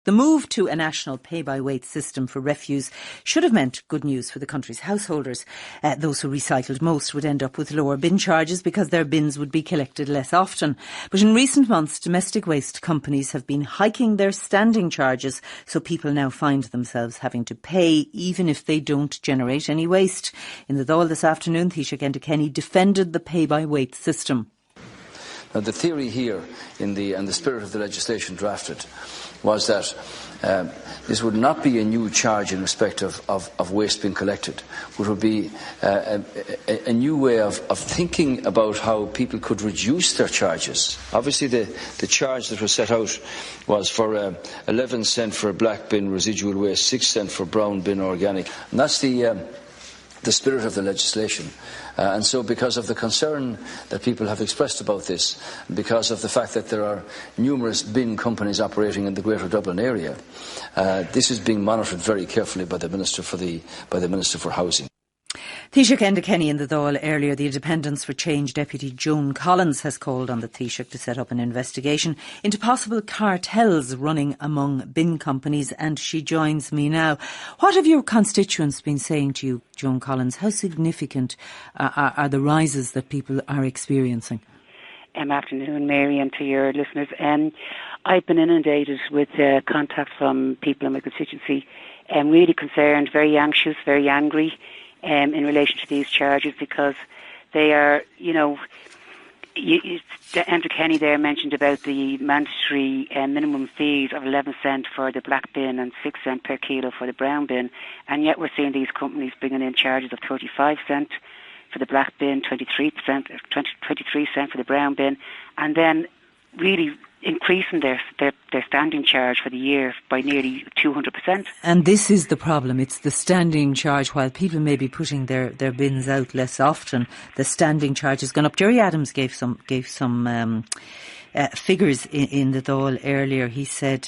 The move to a national pay-by-weight system for refuse should have meant good news for the country's householders. Those who recycled most would end up with lower bin charges because their bins would be collected less often. But in recent months, domestic waste companies have been hiking their standing charges, so people now find themselves having to pay even if they don't generate any waste. In the Dáil this afternoon, Taoiseach Kenny defended the pay-by-weight system. Now, the theory here and the spirit of the legislation drafted was that this would not be a new charge in respect of waste being collected, but would be a new way of thinking about how people could reduce their charges. Obviously, the charge that was set out was for 11 cent for black bin residual waste, 6 cent for brown bin organic. And that's the spirit of the legislation. And so because of the concern that people have expressed about this, because of the fact that there are numerous bin companies operating in the Greater Dublin area, this is being monitored very carefully by the Minister for Housing. Taoiseach Kenny in the Dáil earlier. The Independents for Change Deputy Joan Collins has called on the Taoiseach to set up an investigation into possible cartels running among bin companies, and she joins me now. What have your constituents been saying to you, Joan Collins? How significant are the rises that people are experiencing? Afternoon, Mary, and to your listeners. I've been inundated with contact from people in my constituency, really concerned, very anxious, very angry in relation to these charges, because they are, Andrew Kenny there mentioned about the mandatory minimum fees of 11 cent for the black bin and 6 cent per kilo for the brown bin, and yet we're seeing these companies bringing in charges of 35 cent for the black bin, 23 cent for the brown bin, and then really increasing their standing charge for the year by nearly 200%. And this is the problem. It's the standing charge. While people may be putting their bins out less often, the standing charge has gone up. Jerry Adams gave some figures in the Dáil earlier. He said,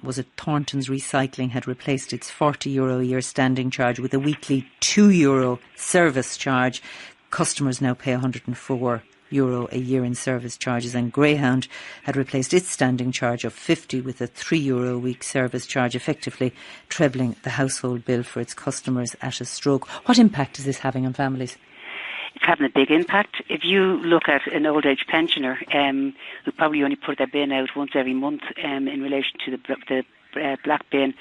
was it Thornton's Recycling had replaced its €40 a year standing charge with a weekly €2 service charge. Customers now pay €104 a year in service charges, and Greyhound had replaced its standing charge of €50 with a €3 a week service charge, effectively trebling the household bill for its customers at a stroke. What impact is this having on families? It's having a big impact. If you look at an old age pensioner who probably only put their bin out once every month in relation to the black bin,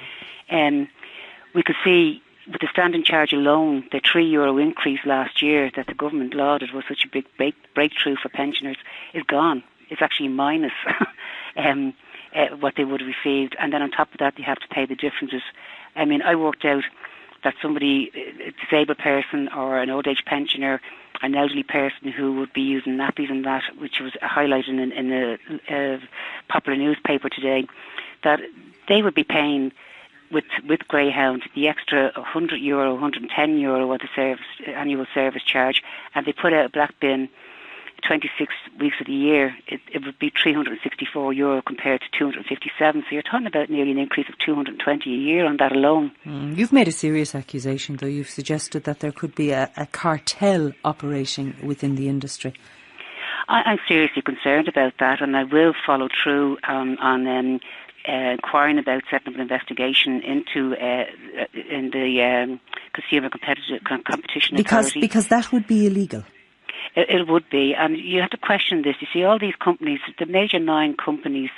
we could see with the standing charge alone, the €3 increase last year that the government lauded was such a big breakthrough for pensioners is gone. It's actually minus what they would have received. And then on top of that, they have to pay the differences. I mean, I worked out that somebody, a disabled person or an old age pensioner, an elderly person who would be using nappies and that, which was highlighted in a popular newspaper today, that they would be paying with Greyhound the extra €100, €110 of the annual service charge, and they put out a black bin 26 weeks of the year, it would be €364 compared to €257. So you're talking about nearly an increase of €220 a year on that alone. You've made a serious accusation, though. You've suggested that there could be a cartel operating within the industry. I'm seriously concerned about that, and I will follow through on inquiring about setting up an investigation into in the Consumer Competition Authority. Because that would be illegal. It would be, and you have to question this. You see, all these companies, the major 9 companies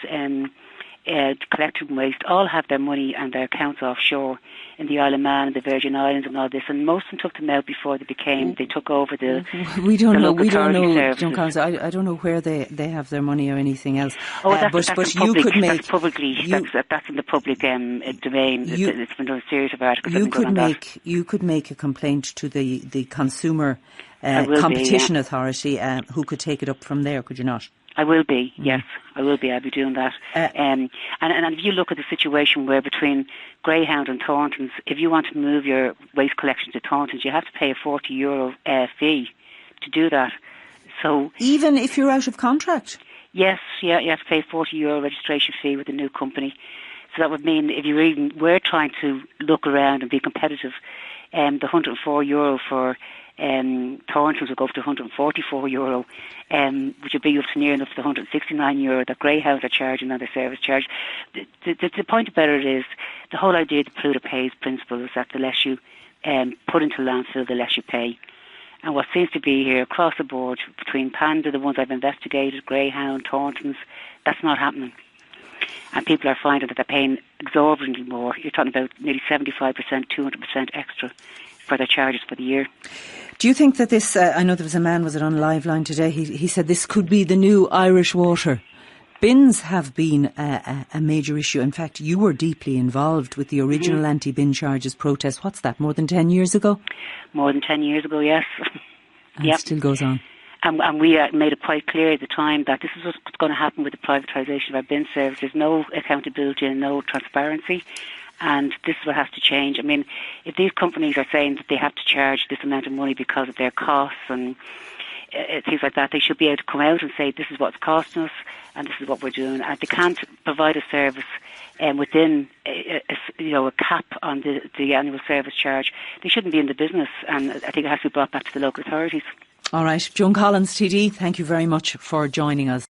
collecting waste, all have their money and their accounts offshore in the Isle of Man and the Virgin Islands and all this, and most of them took them out before they took over the We don't know, services. John Collins, I don't know where they have their money or anything else. That's you could make... That's in the public domain. It's been done a series of articles. You could make a complaint to the Consumer Competition Authority, who could take it up from there, could you not? I will be, yes. I will be. I'll be doing that. And if you look at the situation where between Greyhound and Thornton's, if you want to move your waste collection to Thornton's, you have to pay a €40 fee to do that. So even if you're out of contract? Yes, yeah, you have to pay a €40 registration fee with a new company. So that would mean if you even were trying to look around and be competitive, the €104 for Thorntons will go up to €144, which would be up to near enough to €169 that Greyhound are charging on their service charge. The point about it is the whole idea of the polluter pays principle is that the less you put into landfill, the less you pay. And what seems to be here across the board between Panda, the ones I've investigated, Greyhound, Thorntons, that's not happening. And people are finding that they're paying exorbitantly more. You're talking about nearly 75%, 200% extra for their charges for the year. Do you think that this, I know there was a man, was it on Liveline today, he said this could be the new Irish water. Bins have been a major issue. In fact, you were deeply involved with the original anti-bin charges protest. What's that, more than 10 years ago? More than 10 years ago, yes. And it still goes on. And we made it quite clear at the time that this is what's going to happen with the privatisation of our bin service. There's no accountability and no transparency, and this is what has to change. I mean, if these companies are saying that they have to charge this amount of money because of their costs and things like that, they should be able to come out and say this is what's costing us and this is what we're doing. And they can't provide a service within a cap on the annual service charge. They shouldn't be in the business, and I think it has to be brought back to the local authorities. All right. Joan Collins TD, thank you very much for joining us.